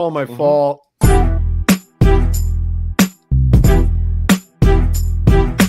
All my fault.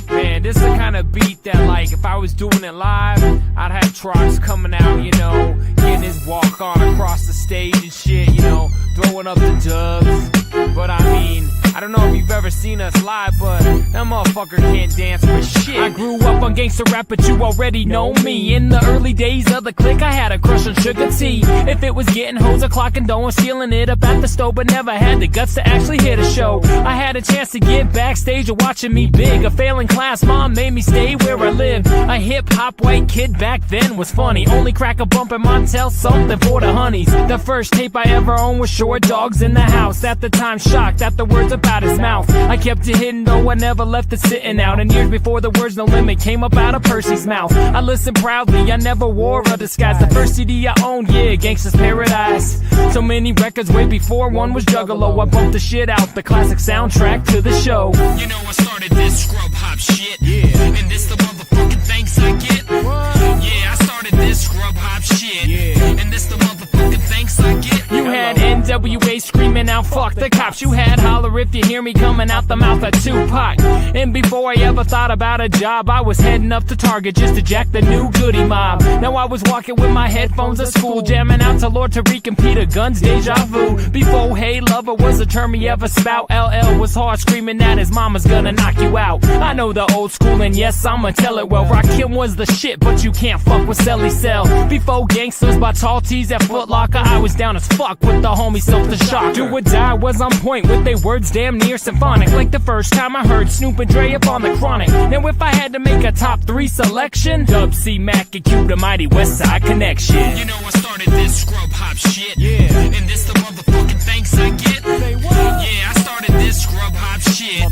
Man, this is the kind of beat that, like, if I was doing it live, I'd have Trox coming out, you know, getting his walk on across the stage and shit, you know, throwing up the dubs. But I mean, I don't know if you've ever seen us live, but that motherfucker can't dance for shit. I grew up on gangster rap, but you already know me. In the early days of the clique, I had a crush on Sugar T. If it was getting hoes or clocking dough and stealing it up at the store, but never had the guts to actually hit a show. I had a chance to get backstage or watching me big. A failing class mom made me stay where I lived. A hip-hop white kid back then was funny. Only crack a bump in Montel, something for the honeys. The first tape I ever owned was Short Dogs in the House. At the time, shocked at the words about his mouth. I kept it hidden, though I never left it sitting out. And years before the words No Limit came up out of Percy's mouth, I listened proudly, I never wore a disguise. The first CD I owned, yeah, Gangsta's Paradise. So many records way before one was Juggalo. I bumped the shit out, the classic soundtrack to the show. You know I started this scrub hop shit, yeah, and this the motherfucking thanks I get. What? Yeah, I started this scrub hop shit, yeah, and this the motherfucking thanks I get. You had NWA screaming out, fuck the cops. You had holler if you hear me coming out the mouth of Tupac. And before I ever thought about a job, I was heading up to Target just to jack the new Goody Mob. Now I was walking with my headphones at school, jamming out to Lord Tariq and Peter Guns, Deja Vu. Before Hey Lover was a term he ever spout, LL was hard screaming that his mama's gonna knock you out. I know the old school and yes, I'ma tell it well. Rakim was the shit, but you can't fuck with Selly Cell. Before Gangsters by Tall Tees at Foot Locker, I was down as fuck with the homie Silk the Shocker. Do or Die was on point with they words damn near symphonic, like the first time I heard Snoop and Dre up on the Chronic. Now if I had to make a top 3 selection, Dub C, Mac, and Q, the mighty West Side Connection. You know I started this scrub hop shit, yeah, and this the motherfucking thanks I get. Say what? Yeah, I started this scrub hop shit,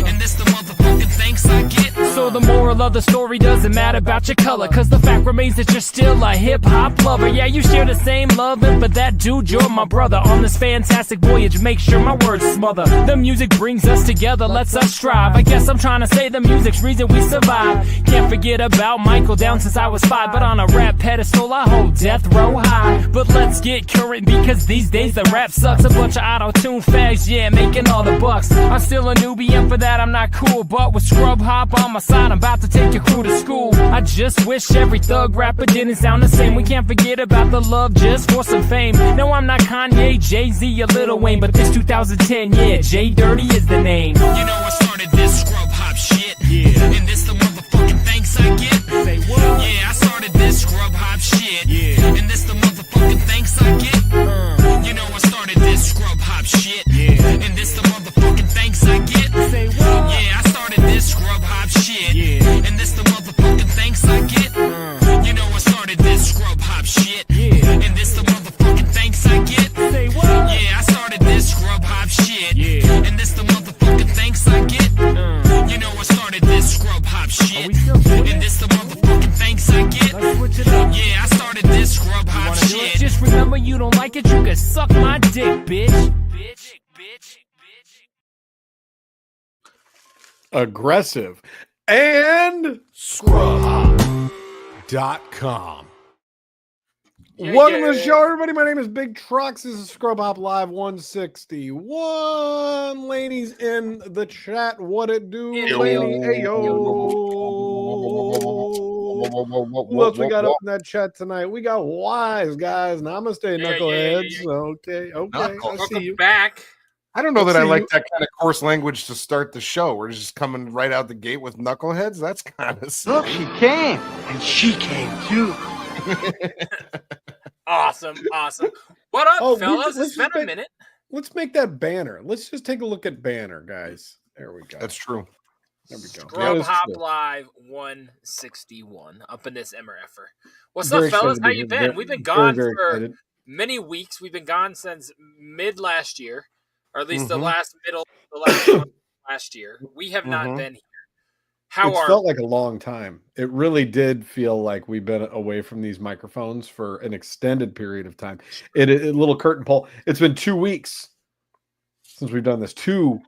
and this the motherfucking thanks I get. So the moral of the story doesn't matter about your color, cause the fact remains that you're still a hip-hop lover. Yeah, you share the same love, and for that dude, you're my brother. On this fantastic voyage, make sure my words smother. The music brings us together, lets us strive. I guess I'm trying to say the music's reason we survive. Can't forget about Michael, down since I was 5, but on a rap pedestal I hold death row high. But let's get current, because these days the rap sucks. A bunch of auto-tune fags, yeah, making all the bucks. I'm still a newbie, and for that I'm not cool, but with Scrub Hop on my side, I'm about to take your crew to school. I just wish every thug rapper didn't sound the same. We can't forget about the love just for some fame. No, I'm not Kanye, Jay-Z, or Lil Wayne, but this 2010, yeah, JDirty is the name. You know I started this scrub hop shit, yeah, and this the motherfucking thanks I get. Say what? Yeah, I started this scrub hop shit, yeah, and this the motherfucking thanks I get. You know I started this scrub hop shit, yeah, and this the motherfucking thanks I get. Say what? Yeah, I started this scrub hop shit, yeah, and this the motherfucking thanks I get. You know I started this scrub hop shit, yeah, and this the motherfucking thanks I get. Say what? Yeah, I started this scrub hop shit, yeah, and this the motherfucking thanks I get. You know I started this scrub hop shit, and this the motherfucking thanks I get. Let's switch it up. Yeah, I started this scrub hop shit. Just remember, you don't like it, you can suck my dick, bitch. Bitch, bitch, bitch. Aggressive. And scrubhop.com. Welcome to the show, everybody. My name is Big Trox. This is Scrub Hop Live 161. Ladies in the chat, what it do? Lady, hey, yo. Who else we got up in that chat tonight? We got Wise, guys. Namaste, knuckleheads. Okay, I see you. Back. I don't know that I like that kind of coarse language to start the show. We're just coming right out the gate with knuckleheads. That's kind of Look, she came, and she came too. Awesome. What up, fellas? It's been a minute. Let's make that banner. Let's just take a look at banner, guys. There we go. That's true. There we go. Scrub Hop Live 161 up in this MRFer. What's up, fellas? How you been? We've been gone for many weeks. We've been gone since mid last year, or at least the last month last year. We have not been here. It felt like a long time. It really did feel like we've been away from these microphones for an extended period of time. A little curtain pull. It's been 2 weeks since we've done this. Full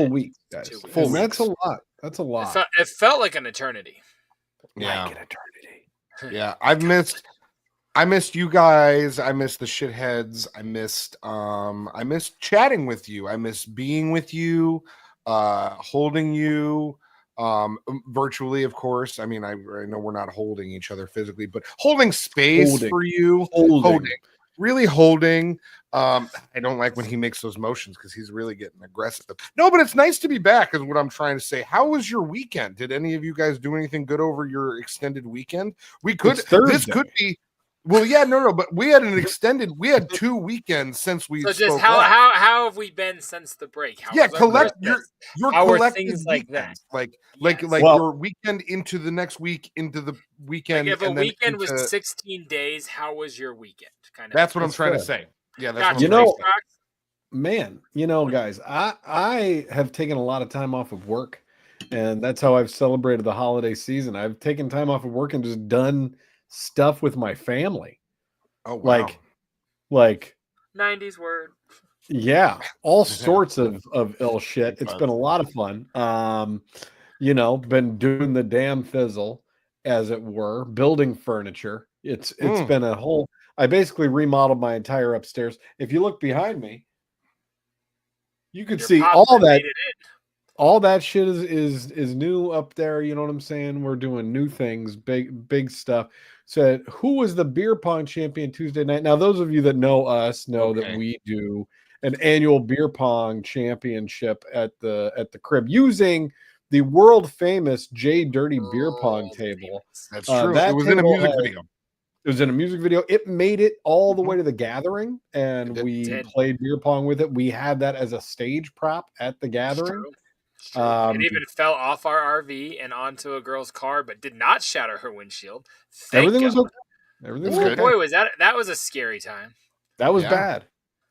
weeks, guys. 2 weeks. Full. That's a lot. That's a lot. It felt like an eternity. Yeah. Like an eternity. Yeah. I've missed I missed you guys. I missed the shitheads. I missed chatting with you. I miss being with you, holding you, virtually, of course. I mean, I know we're not holding each other physically, but holding space for you, holding, really holding. I don't like when he makes those motions because he's really getting aggressive. No, but it's nice to be back, is what I'm trying to say. How was your weekend? Did any of you guys do anything good over your extended weekend? This could be. Well, yeah, no, but we had we had 2 weekends since we. So just how have we been since the break? Your collective like weekend, that, like your weekend into the next week into the weekend. Like if a weekend was 16 days, how was your weekend? That's what I'm trying to say. Yeah, that's man. Guys, I have taken a lot of time off of work, and that's how I've celebrated the holiday season. I've taken time off of work and just done stuff with my family. Oh, wow. Like 90s word. Yeah, all sorts of ill shit. It's been a lot of fun. Been doing the damn fizzle, as it were, building furniture. It's been a whole. I basically remodeled my entire upstairs. If you look behind me, you can see all that. All that shit is new up there. You know what I'm saying? We're doing new things, big stuff. So, who was the beer pong champion Tuesday night? Now, those of you that know us know that we do an annual beer pong championship at the crib using the world famous JDirty beer pong table. That's true. It was in a music video. It was in a music video. It made it all the way to the gathering, and we played beer pong with it. We had that as a stage prop at the gathering. It even fell off our RV and onto a girl's car, but did not shatter her windshield. Everything was okay. Everything was good. Boy, was that was a scary time. That was bad,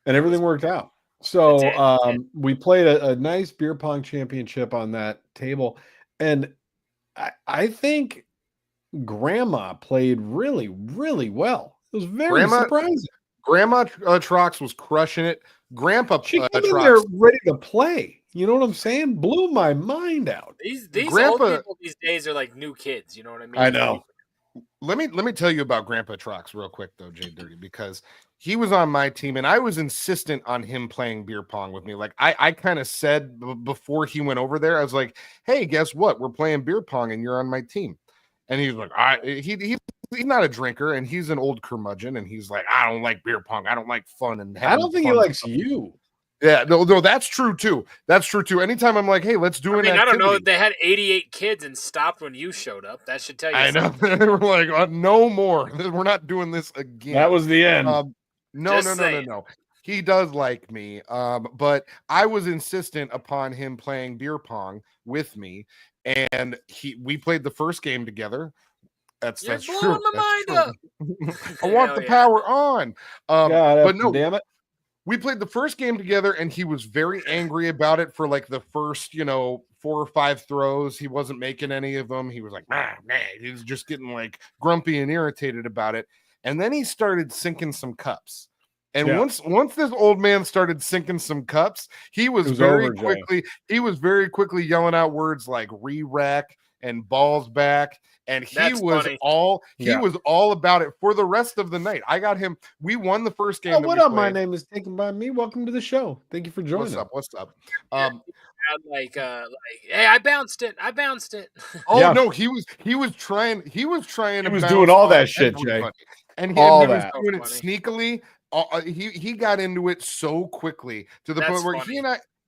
and everything worked out. So we played a nice beer pong championship on that table, and I think Grandma played really, really well. It was very surprising. Grandma Trox was crushing it. Grandpa she came in there ready to play. You know what I'm saying? Blew my mind out. These old people these days are like new kids. You know what I mean? I know. Let me tell you about Grandpa Trox real quick though, JDirty, because he was on my team and I was insistent on him playing beer pong with me. Like I kind of said before he went over there, I was like, "Hey, guess what? We're playing beer pong and you're on my team." And he was like, he's not a drinker and he's an old curmudgeon and he's like, "I don't like beer pong. I don't like fun." And I don't think he likes you. Yeah, no, that's true too. That's true too. Anytime I'm like, "Hey, let's do an activity." I don't know. They had 88 kids and stopped when you showed up. That should tell you. I know. They were like, "No more. We're not doing this again." That was the end. No. He does like me. But I was insistent upon him playing beer pong with me, and we played the first game together. That's true. Blowing my mind up. I want the power on. But no, damn it. We played the first game together and he was very angry about it for like the first, 4 or 5 throws. He wasn't making any of them. He was like, nah. He was just getting like grumpy and irritated about it. And then he started sinking some cups. And once this old man started sinking some cups, he was very quickly yelling out words like re-rack and balls back. And he was all about it for the rest of the night. I got him. We won the first game. What up? My name is taken by me. Welcome to the show. Thank you for joining. What's up? Like, hey, I bounced it. Oh no, he was trying. He was doing all that shit, Jay. And he was doing it sneakily. He got into it so quickly to the point where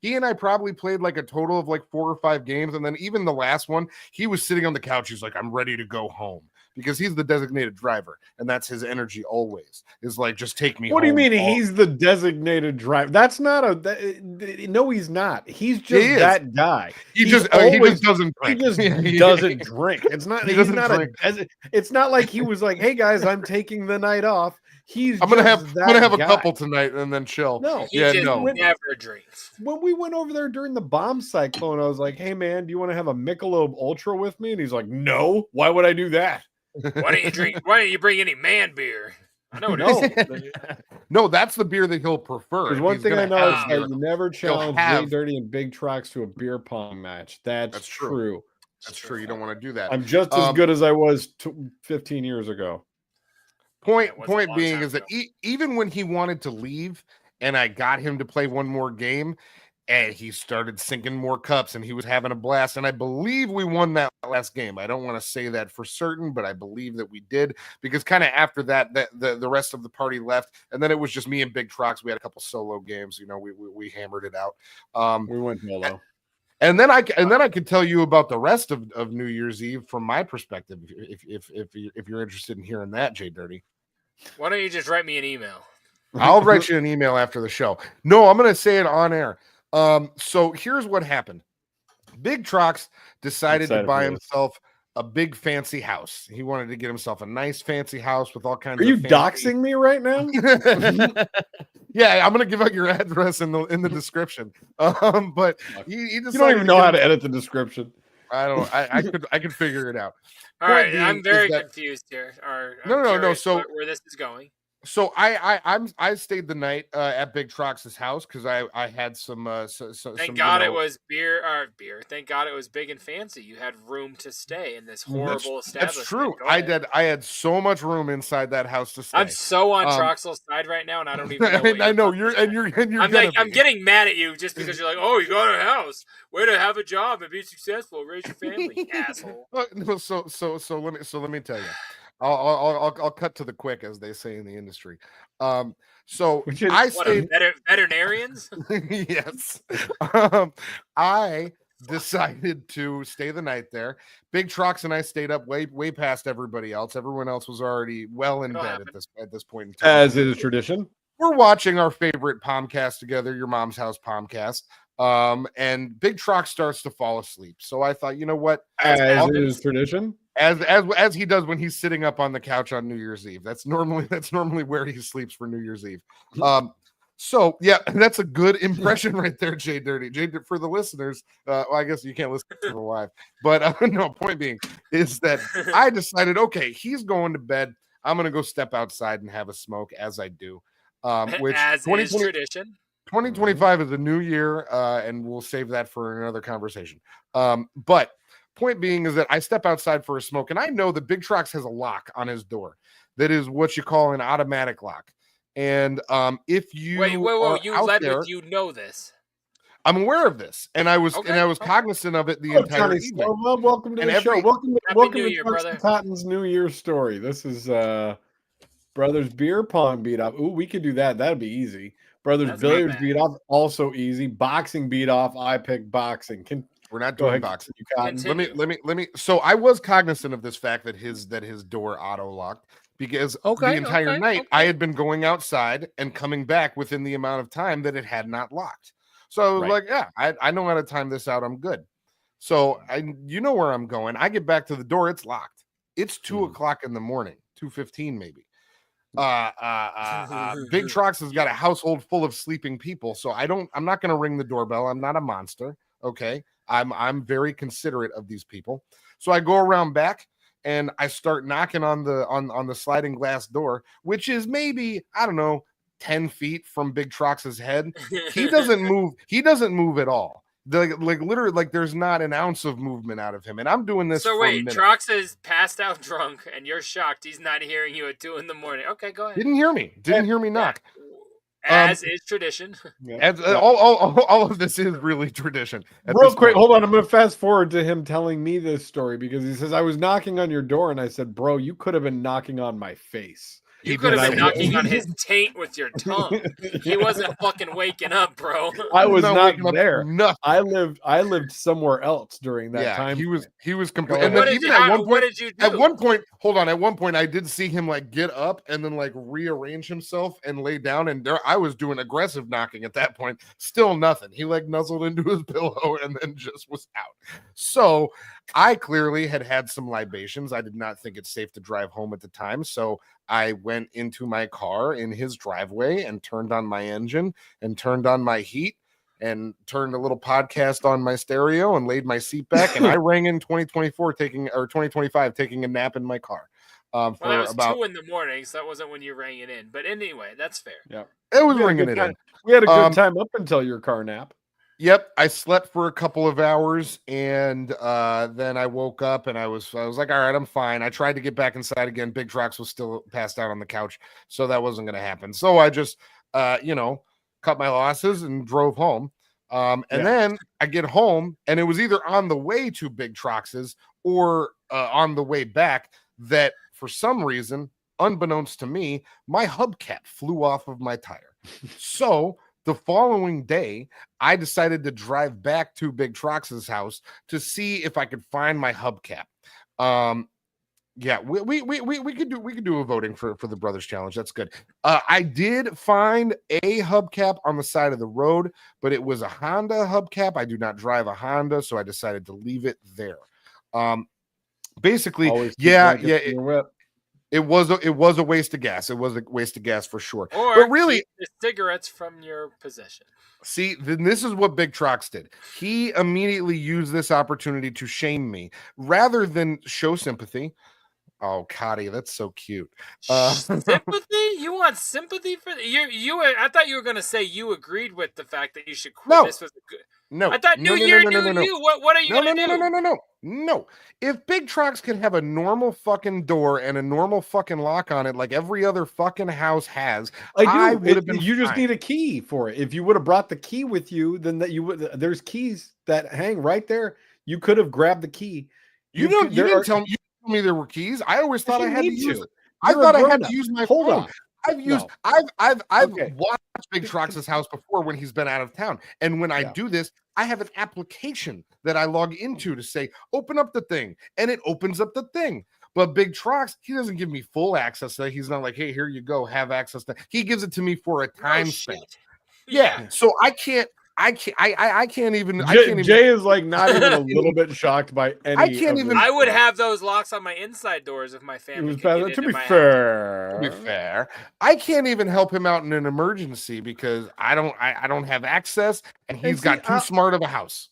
he and I probably played like a total of like 4 or 5 games. And then even the last one, he was sitting on the couch. He's like, "I'm ready to go home," because he's the designated driver. And that's his energy always, is like, "Just take me home." What do you mean he's the designated driver? That's not no, he's not. He's just that guy. He just doesn't drink. He just doesn't drink. It's not, it's not like he was like, "Hey guys, I'm taking the night off." I'm gonna have a couple tonight and then chill. No, never drinks. When we went over there during the bomb cyclone, I was like, "Hey man, do you want to have a Michelob Ultra with me?" And he's like, "No, why would I do that?" Why don't you drink? Why don't you bring any man beer? I know No, that's the beer that he'll prefer. There's one thing I know is that you never challenge JDirty and Big Trox to a beer pong match. That's true. That's true. You don't want to do that. I'm just as good as I was 15 years ago. Point being is that even when he wanted to leave, and I got him to play one more game, and he started sinking more cups, and he was having a blast. And I believe we won that last game. I don't want to say that for certain, but I believe that we did, because kind of after that, the rest of the party left, and then it was just me and Big Trox. We had a couple solo games. You know, we hammered it out. We went solo. And then I could tell you about the rest of New Year's Eve from my perspective, if you're interested in hearing that, JDirty. Why don't you just write me an email? I'll write you an email after the show. No, I'm going to say it on air. So here's what happened. Big Trox decided to buy himself a big fancy house. He wanted to get himself a nice fancy house with all kinds of. Are you doxing me right now? Yeah, I'm gonna give out your address in the description. But he decided you don't even know how to edit the description. I could figure it out. All right, I'm very confused here. No. So where this is going. So I stayed the night at Big Trox's house because I had some. Thank God it was beer. Thank God it was big and fancy. You had room to stay in this horrible establishment. That's true. I had so much room inside that house to stay. I'm so on Troxel's side right now, and I don't even know. I know you're. I'm getting mad at you just because you're like, oh, you got a house, way to have a job and be successful, raise your family, asshole. No, so let me tell you. I'll cut to the quick, as they say in the industry. So I stayed veterinarians. Yes. I decided to stay the night there. Big Trox and I stayed up way past everybody else. Everyone else was already well in bed at this point in time. As it is tradition. We're watching our favorite Pomcast together, Your Mom's House Pomcast. And Big Trox starts to fall asleep. So I thought, you know what? As it is tradition. As he does when he's sitting up on the couch on New Year's Eve. That's normally where he sleeps for New Year's Eve. So yeah, that's a good impression right there, JDirty. For the listeners, well, I guess you can't listen to the live, but no. Point being is that I decided, okay, he's going to bed. I'm gonna go step outside and have a smoke, as I do. Which as is tradition. 2025 is a new year, and we'll save that for another conversation. But point being is that I step outside for a smoke, and I know that Big Trox has a lock on his door that is what you call an automatic lock. And if you wait, you led with you know this. I'm aware of this, and I was cognizant of it the entire evening. Well, welcome to the show. Welcome to Troxy Cotton's New Year's story. This is Brothers Beer Pong beat off. Ooh, we could do that. That'd be easy. Brothers Billiards beat off, also easy. Boxing beat off. I picked boxing. We're not doing boxing. Let me. So I was cognizant of this fact that his door auto locked because the entire night I had been going outside and coming back within the amount of time that it had not locked. So I was like, yeah, I know how to time this out. I'm good. So you know where I'm going. I get back to the door. It's locked. It's 2:00 in the morning, 2:15 maybe. Big Trox has got a household full of sleeping people, so I'm not going to ring the doorbell. I'm not a monster. Okay. I'm very considerate of these people. So I go around back and I start knocking on the sliding glass door, which is maybe, I don't know, 10 feet from Big Trox's head. He doesn't move. He doesn't move at all. Literally, there's not an ounce of movement out of him. And I'm doing this. So wait, Trox is passed out drunk and you're shocked he's not hearing you at 2 a.m. Okay, go ahead. Didn't hear me knock. As is tradition. All of this is really tradition. Real quick, hold on. I'm going to fast forward to him telling me this story because he says, I was knocking on your door and I said, bro, you could have been knocking on my face. You could have been knocking on his taint with your tongue. He wasn't fucking waking up, bro. I was not there. No. I lived somewhere else during that time. He was completely. And then even what did you do? At one point, hold on. At one point, I did see him get up and then rearrange himself and lay down. And I was doing aggressive knocking at that point. Still nothing. He nuzzled into his pillow and then just was out. So I clearly had some libations. I did not think it's safe to drive home at the time. So I went into my car in his driveway and turned on my engine and turned on my heat and turned a little podcast on my stereo and laid my seat back. And I rang in 2025 taking a nap in my car. Well, it was about 2 a.m, so that wasn't when you rang it in. But anyway, that's fair. Yeah, it was ringing it in. We had a good time up until your car nap. Yep, I slept for a couple of hours, and then I woke up, and I was like, all right, I'm fine. I tried to get back inside again. Big Trox was still passed out on the couch, so that wasn't going to happen. So I just, cut my losses and drove home. And then I get home, and it was either on the way to Big Trox's or on the way back that, for some reason, unbeknownst to me, my hubcap flew off of my tire. So the following day, I decided to drive back to Big Trox's house to see if I could find my hubcap. We could do a voting for the Brothers Challenge. That's good. I did find a hubcap on the side of the road, but it was a Honda hubcap. I do not drive a Honda, so I decided to leave it there. Basically, it was a waste of gas. It was a waste of gas for sure. Or but really, keep the cigarettes from your possession. See, then this is what Big Trox did. He immediately used this opportunity to shame me rather than show sympathy. Oh, Cotty, that's so cute. Sympathy? You want sympathy for you? I thought you were going to say you agreed with the fact that you should quit. No. This was a good. No, I thought New Year, New You. What are you going to do? No. If Big Trox can have a normal fucking door and a normal fucking lock on it, like every other fucking house has, I would have been. You just need a key for it. If you would have brought the key with you, then that you would. There's keys that hang right there. You could have grabbed the key. You didn't tell me there were keys. I always thought I had to use it. I thought I had to use my phone. I've watched Big Trox's house before when he's been out of town. And when I do this, I have an application that I log into to say, open up the thing. And it opens up the thing. But Big Trox, he doesn't give me full access to that. He's not like, hey, here you go, have access to. He gives it to me for a time span. Yeah. So I can't even. Jay is like not even a little bit shocked by any. I can't even. I would have those locks on my inside doors if my family. To be fair, I can't even help him out in an emergency because I don't have access, and he's got too smart of a house.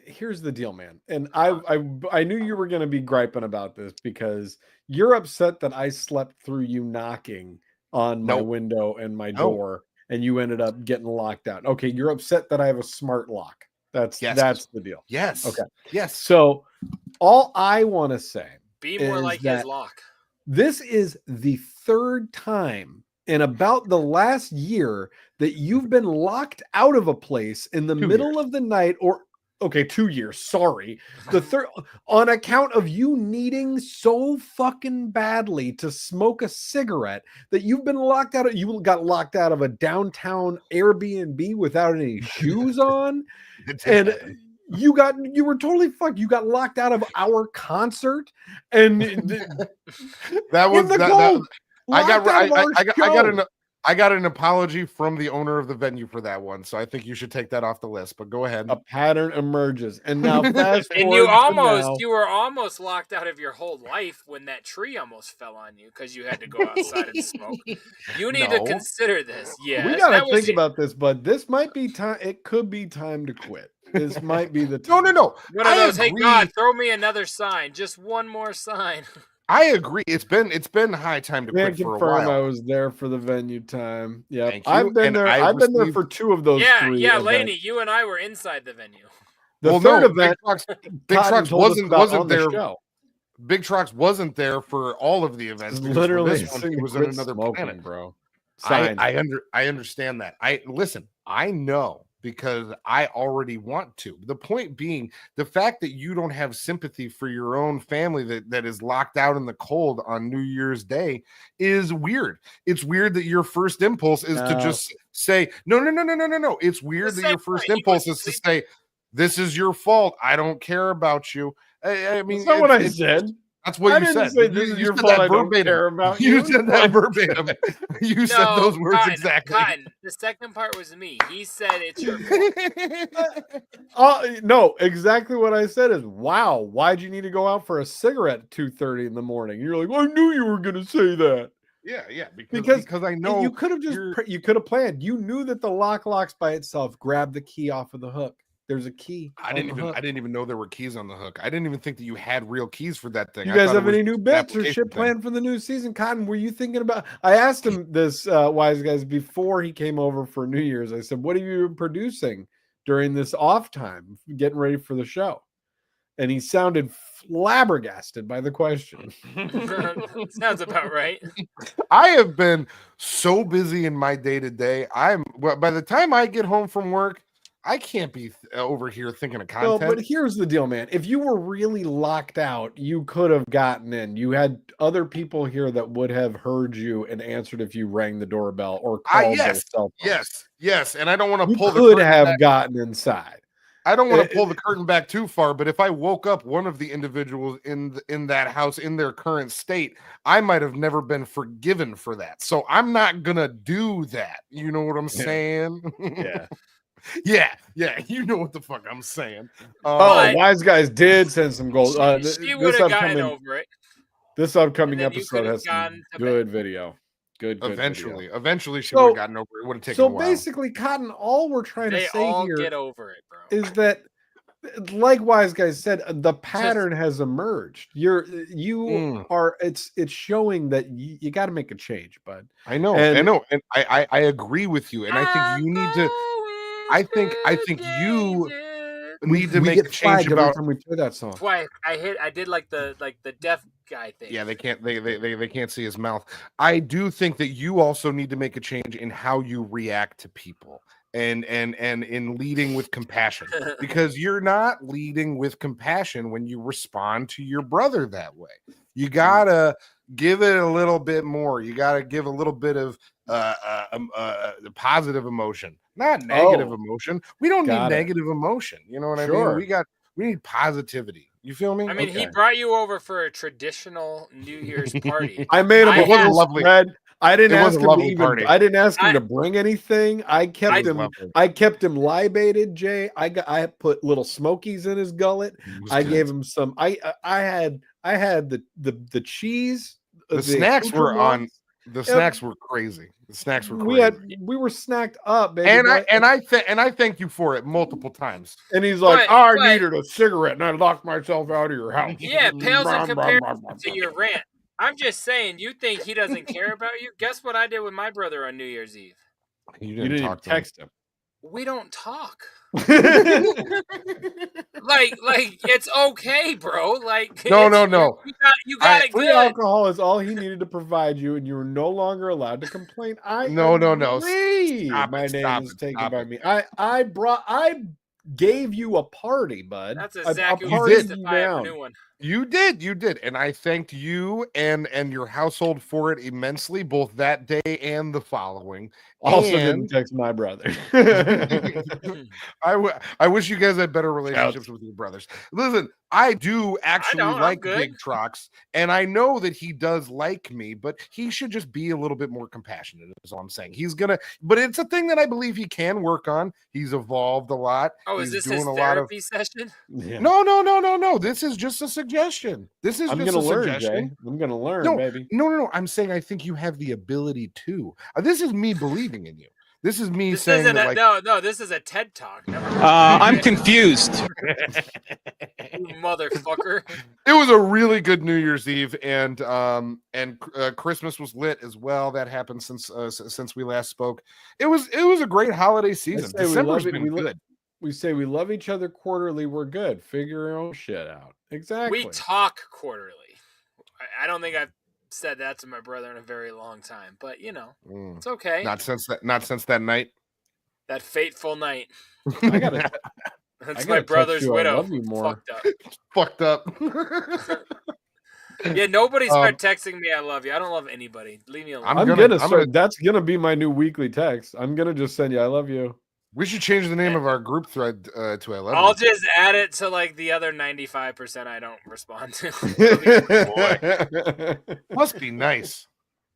Here's the deal, man. And I knew you were going to be griping about this because you're upset that I slept through you knocking on my window and my door. And you ended up getting locked out. Okay, you're upset that I have a smart lock. That's the deal. Yes. Okay. Yes. So all I want to say be more like his lock. This is the third time in about the last year that you've been locked out of a place in the middle of the night or 2 years. Sorry. The third on account of you needing so fucking badly to smoke a cigarette that you've been locked out of. You got locked out of a downtown Airbnb without any shoes on. And you were totally fucked. You got locked out of our concert. And that was I got an apology from the owner of the venue for that one, so I think you should take that off the list. But go ahead. A pattern emerges, and now fast and you were almost locked out of your whole life when that tree almost fell on you because you had to go outside and smoke. You need to consider this. Yeah, we got to think about this, but this might be time. It could be time to quit. This might be the time. No. One of those. Hey God, throw me another sign. Just one more sign. I agree. It's been high time to quit for a while. I was there for the venue time. Yeah, I've been there. I've been there for 2 of those. Yeah, Laney, you and I were inside the venue. The third event, Big Trox wasn't there. Big Trox wasn't there for all of the events. Literally, he was in another planet, bro. I understand that. I know. Because I already want to. The point being, the fact that you don't have sympathy for your own family that is locked out in the cold on New Year's Day is weird. It's weird that your first impulse is to just say, no. It's weird that your first impulse is to say, this is your fault. I don't care about you. I mean, that's not what I said. That's what you said. This is your fault. I don't care about you. You said that verbatim. You said those words exactly. Cotton. The second part was me. He said it's your fault. No, exactly what I said is, wow, why'd you need to go out for a cigarette at 2:30 in the morning? You're like, I knew you were going to say that. Yeah, because I know you could have planned. You knew that the lock locks by itself. Grab the key off of the hook. There's a key. I didn't even know there were keys on the hook. I didn't even think that you had real keys for that thing. You guys have any new bits or shit planned for the new season? Cotton, were you thinking about? I asked him this, wise guys, before he came over for New Year's. I said, "What have you been producing during this off time, getting ready for the show. And he sounded flabbergasted by the question. Sounds about right. I have been so busy in my day-to-day. By the time I get home from work, I can't be over here thinking of content. No, but here's the deal, man. If you were really locked out, you could have gotten in. You had other people here that would have heard you and answered if you rang the doorbell or called their cell phone. Yes. And I don't want to pull the curtain. You could have gotten inside. I don't want to pull the curtain back too far, but if I woke up one of the individuals in that house in their current state, I might have never been forgiven for that. So I'm not gonna do that. You know what I'm saying? Yeah. yeah. You know what the fuck I'm saying. Wise Guys did send some gold. She would have gotten over it. This upcoming episode has some good video. Good. Eventually, she would have gotten over it. It would have taken a while. So basically, Cotton, all we're trying to say here get over it, bro. is that, like Wise Guys said, the pattern has emerged. It's showing that you got to make a change, bud. I know, and I agree with you, and I think you need to. I think you need to make a change about every time we play that song. That's why I did like the deaf guy thing. Yeah, they can't see his mouth. I do think that you also need to make a change in how you react to people and in leading with compassion, because you're not leading with compassion when you respond to your brother that way. You gotta give it a little bit more. You gotta give a little bit of positive emotion, not negative emotion. We don't need negative emotion. You know what I mean? We need positivity. You feel me? I mean, he brought you over for a traditional New Year's party. I made him a lovely spread. I didn't ask him to even. I didn't ask him to bring anything. I kept him libated, Jay. I put little smokies in his gullet. I gave him some. I had the cheese. The snacks were on. The snacks were crazy. The snacks were crazy. We were snacked up, baby. And I thank you for it multiple times. And he's like, I needed a cigarette and I locked myself out of your house. Yeah, pales in comparison to your rant. I'm just saying, you think he doesn't care about you? Guess what I did with my brother on New Year's Eve? You didn't talk to text him. We don't talk. like it's okay, bro. Like no. You got it. Free alcohol is all he needed to provide you, and you were no longer allowed to complain. No. My name is taken by me. I gave you a party, bud. That's exactly what you did. I have a new one. You did, and I thanked you and your household for it immensely, both that day and the following. Also didn't text my brother. I wish you guys had better relationships with your brothers. Listen, I do actually like Big Trox, and I know that he does like me, but he should just be a little bit more compassionate, is all I'm saying. But it's a thing that I believe he can work on. He's evolved a lot. Oh, is this his therapy session? Yeah. No. This is just a suggestion. This is just a suggestion. I'm gonna learn, baby. No. I'm saying I think you have the ability to. This is me believing in you. This is me saying that, no. This is a TED Talk. I'm confused. You motherfucker. It was a really good New Year's Eve, and Christmas was lit as well. That happened since we last spoke. It was a great holiday season. December's been good. We say we love each other quarterly. We're good. Figure your own shit out. Exactly. We talk quarterly. I don't think I've said that to my brother in a very long time, but it's okay. Not since that night. That fateful night. That's my brother's widow. I love you more. Fucked up. Yeah, nobody start texting me I love you. I don't love anybody. Leave me alone. I'm gonna start. That's gonna be my new weekly text. I'm gonna just send you I love you. We should change the name of our group thread to I love you. I'll just add it to like the other 95% I don't respond to. Must be nice.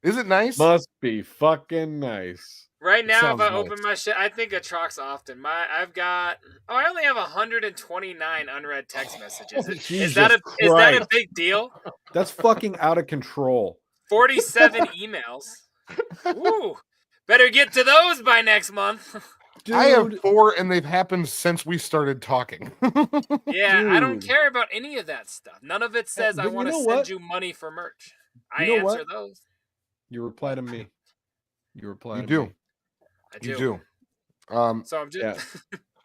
Is it nice? Must be fucking nice. Right now, if I open my shit, I think of Trox often. I only have 129 unread text messages. Is that a big deal? That's fucking out of control. 47 emails. Woo! Better get to those by next month. Dude. I have 4, and they've happened since we started talking. Yeah, dude. I don't care about any of that stuff. None of it says I want to send you money for merch. I answer those. You reply to me. You reply. You do. I do. You do. So I'm just.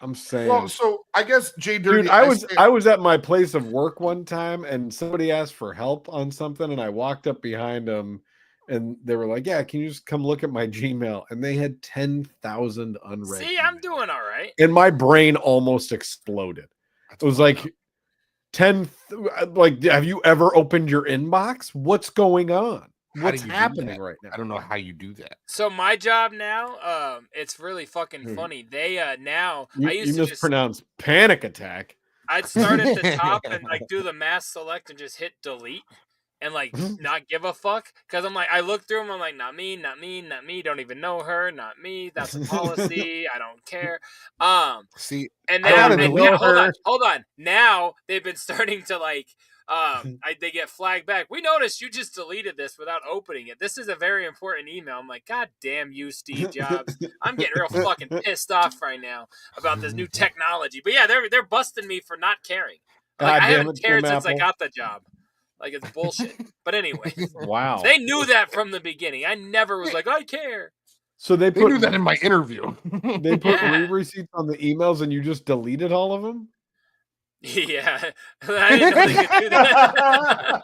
I'm saying. Well, so I guess JDirty. Dude, I was at my place of work one time, and somebody asked for help on something, and I walked up behind them, and they were like, "Yeah, can you just come look at my Gmail?" And they had 10,000 unread. See, I'm doing all right. And my brain almost exploded. It was like 10. Like, have you ever opened your inbox? What's going on? What's happening right now? I don't know how you do that. So my job now, it's really fucking funny. They now I used to mispronounce panic attack. I'd start at the top and like do the mass select and just hit delete and like not give a fuck because I'm like I look through them. I'm like not me, not me, not me. Don't even know her, not me. That's a policy. I don't care. See, and now hold on. Now they've been starting to like. They get flagged back. We noticed you just deleted this without opening it. This is a very important email. I'm like, God damn you, Steve Jobs. I'm getting real fucking pissed off right now about this new technology. But yeah, they're busting me for not caring. Like, I haven't cared since I got the job. Like it's bullshit. But anyway, wow, they knew that from the beginning. I never was like, I care. So they knew that in my interview. They put receipts on the emails, and you just deleted all of them. Yeah, I didn't know they could do that.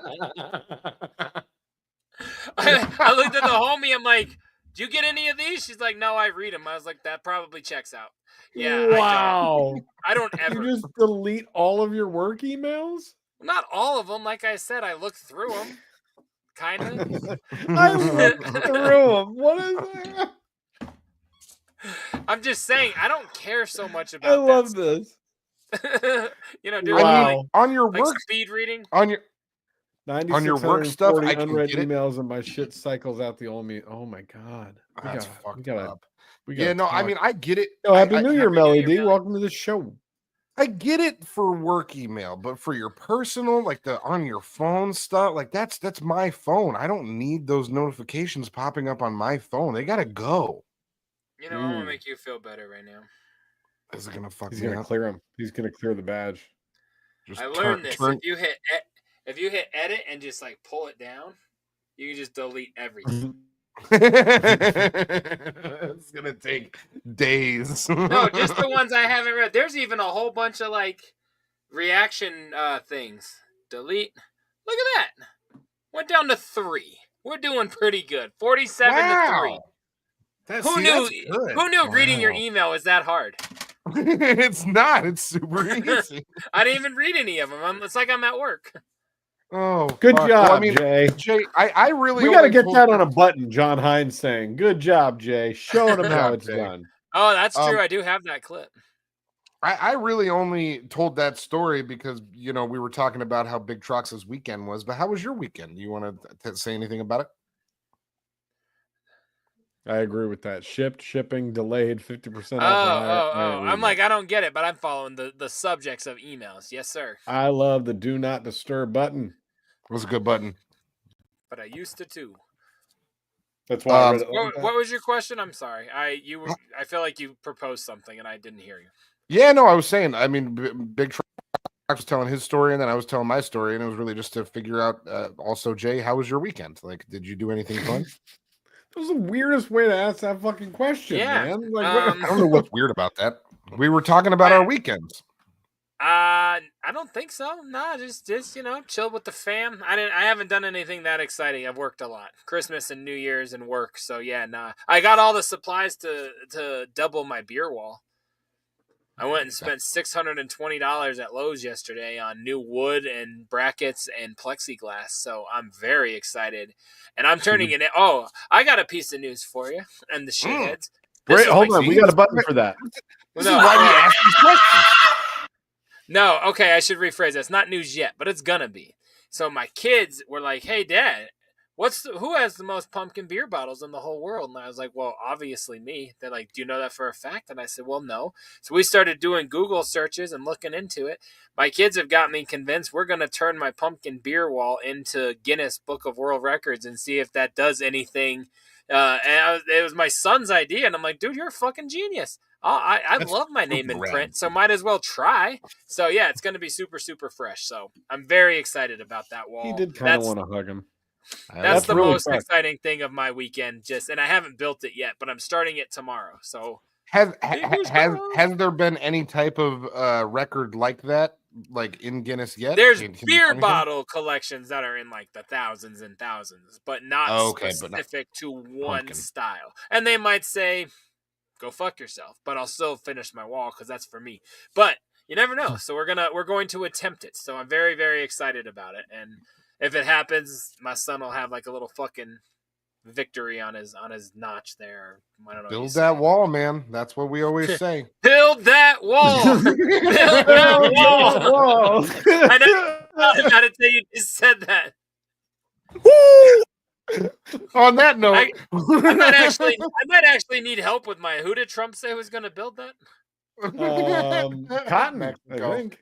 I looked at the homie. I'm like, "Do you get any of these?" She's like, "No, I read them." I was like, "That probably checks out." Yeah. Wow. I don't ever. You just delete all of your work emails? Not all of them. Like I said, I looked through them. Kind of. I looked through them. What is that? I'm just saying, I don't care so much about. I love this. You know, dude. Wow. On your like work speed reading. On your work stuff, I can unread get it. emails and my shit cycles out the old me. Oh my god, that's fucked up. I mean, I get it. Oh, happy New Year, Melody. Welcome to the show. I get it for work email, but for your personal, like the on your phone stuff, like that's my phone. I don't need those notifications popping up on my phone. They gotta go. You know, I want to make you feel better right now. Is it gonna fuck He's me gonna up? clear him. He's gonna clear the badge. I learned this. If you hit edit and just like pull it down, you can just delete everything. It's gonna take days. No, just the ones I haven't read. There's even a whole bunch of like reaction things. Delete. Look at that. Went down to 3. We're doing pretty good. 47 to 3. Who knew reading your email was that hard? It's not. It's super easy. I didn't even read any of them. It's like I'm at work. Oh, good job, well, I mean, Jay. Jay, I really. We got to get that on a button. John Hines saying, "Good job, Jay," showing him how it's done. Oh, that's true. I do have that clip. I really only told that story because we were talking about how big Trox's weekend was. But how was your weekend? Do you want to say anything about it? I agree with that. Shipping, delayed, 50% off. I'm like, I don't get it, but I'm following the subjects of emails. Yes, sir. I love the do not disturb button. It was a good button. But I used to too. That's why I read it what was your question? I'm sorry. I feel like you proposed something and I didn't hear you. Yeah, no, I was saying, I mean, Big Trox was telling his story and then I was telling my story, and it was really just to figure out also, Jay, how was your weekend? Like, did you do anything fun? That was the weirdest way to ask that fucking question, man. Like, I don't know what's weird about that. We were talking about our weekends. I don't think so. No, just chill with the fam. I haven't done anything that exciting. I've worked a lot. Christmas and New Year's and work. So yeah, nah. I got all the supplies to double my beer wall. I went and spent $620 at Lowe's yesterday on new wood and brackets and plexiglass. So I'm very excited. And I'm turning it in. Oh, I got a piece of news for you and the shitheads. Wait, hold on. We got a button for that. This is why we ask these questions. No, okay, I should rephrase that. It's not news yet, but it's gonna be. So my kids were like, "Hey, Dad, who has the most pumpkin beer bottles in the whole world?" And I was like, "Well, obviously me." They're like, "Do you know that for a fact?" And I said, "Well, no." So we started doing Google searches and looking into it. My kids have got me convinced we're gonna turn my pumpkin beer wall into Guinness Book of World Records and see if that does anything. It was my son's idea, and I'm like, "Dude, you're a fucking genius." I love my name in print, so might as well try. So yeah, it's going to be super, super fresh. So I'm very excited about that wall. He did kind of want to hug him. That's the really most exciting thing of my weekend. And I haven't built it yet, but I'm starting it tomorrow. So Has there been any type of record like that, like in Guinness yet? There's beer bottle collections that are in like the thousands and thousands, but not specific to one style. And they might say, "Go fuck yourself," but I'll still finish my wall because that's for me. But you never know. So we're going to attempt it. So I'm very, very excited about it. And if it happens, my son will have like a little fucking victory on his notch there. I don't know. Build that wall, man. That's what we always say. Build that wall. Build that wall. I know. Not until you just said that. On that note, I might actually need help with my. Who did Trump say was going to build that? Cotton, I think.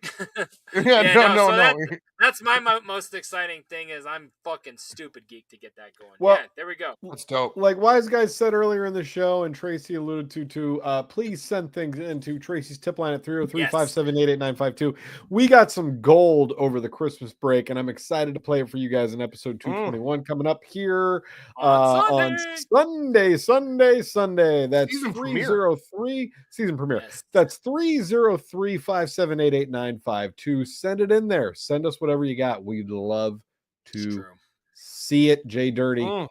No. That's my most exciting thing is I'm fucking stupid geek to get that going. Well, yeah, there we go. That's dope. Like Wise Guys said earlier in the show, and Tracy alluded to, please send things into Tracy's tip line at 303-578-8952. We got some gold over the Christmas break, and I'm excited to play it for you guys in episode 221 coming up here on Sunday. That's season 303 season premiere. Yes. That's 303-578-8952. Send it in there. Send us whatever you got. We'd love to see it. JDirty.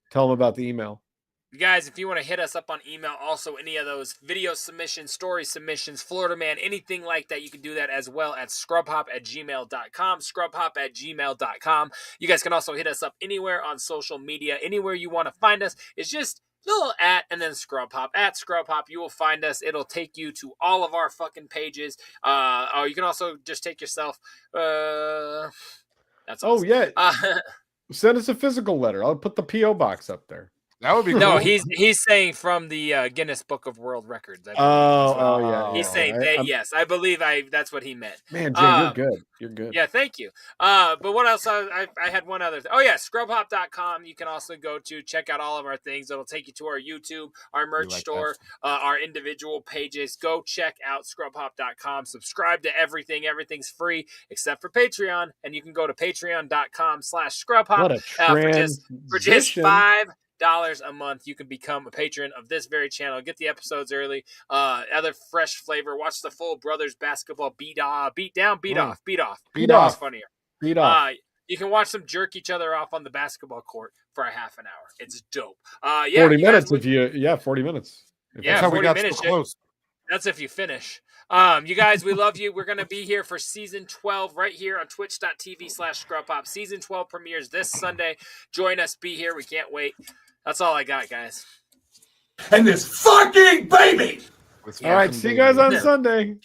Tell them about the email. You guys, if you want to hit us up on email, also any of those video submissions, story submissions, Florida Man, anything like that, you can do that as well at scrubhop@gmail.com, scrubhop@gmail.com. You guys can also hit us up anywhere on social media, anywhere you want to find us. It's just little @ and then Scrubhop. At Scrubhop, you will find us. It'll take you to all of our fucking pages. You can also just take yourself. That's awesome. Oh yeah. Send us a physical letter. I'll put the PO box up there. That would be cool. No, he's saying from the Guinness Book of World Records. Yeah. He's saying yes. I believe that's what he meant. Man, Jay, you're good. You're good. Yeah, thank you. But what else? I had one other. Oh yeah, scrubhop.com. You can also go to check out all of our things. It'll take you to our YouTube, our merch store, our individual pages. Go check out scrubhop.com. Subscribe to everything. Everything's free except for Patreon, and you can go to patreon.com/scrubhop. What a transition. For just $5 a month, you can become a patron of this very channel. Get the episodes early. Other fresh flavor. Watch the full brothers basketball beat off. Funnier. Beat off. You can watch them jerk each other off on the basketball court for a half an hour. It's dope. 40 minutes 40 minutes. That's how we got so close. That's if you finish. You guys, we love you. We're going to be here for season 12 right here on twitch.tv/scrubhop. Season 12 premieres this Sunday. Join us. Be here. We can't wait. That's all I got, guys. And this fucking baby. All right. See you guys on Sunday.